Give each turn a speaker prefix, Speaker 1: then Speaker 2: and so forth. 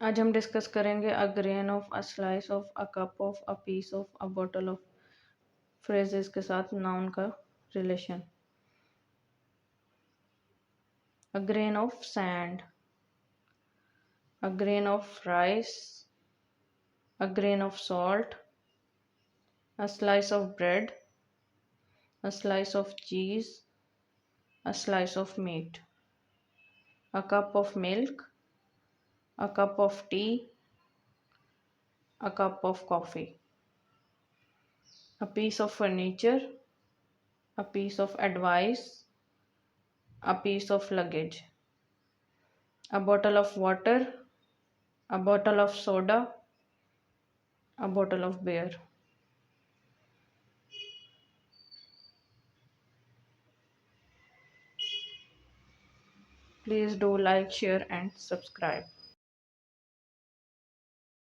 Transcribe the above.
Speaker 1: आज हम डिस्कस करेंगे a grain of, a slice of, a cup of, a piece of, a bottle of phrases के साथ noun का relation. A grain of sand, a grain of rice, a grain of salt, a slice of bread, a slice of cheese, a slice of meat, a cup of milk, a cup of tea, a cup of coffee, a piece of furniture, a piece of advice, a piece of luggage, a bottle of water, a bottle of soda, a bottle of beer. Please do like, share, and subscribe.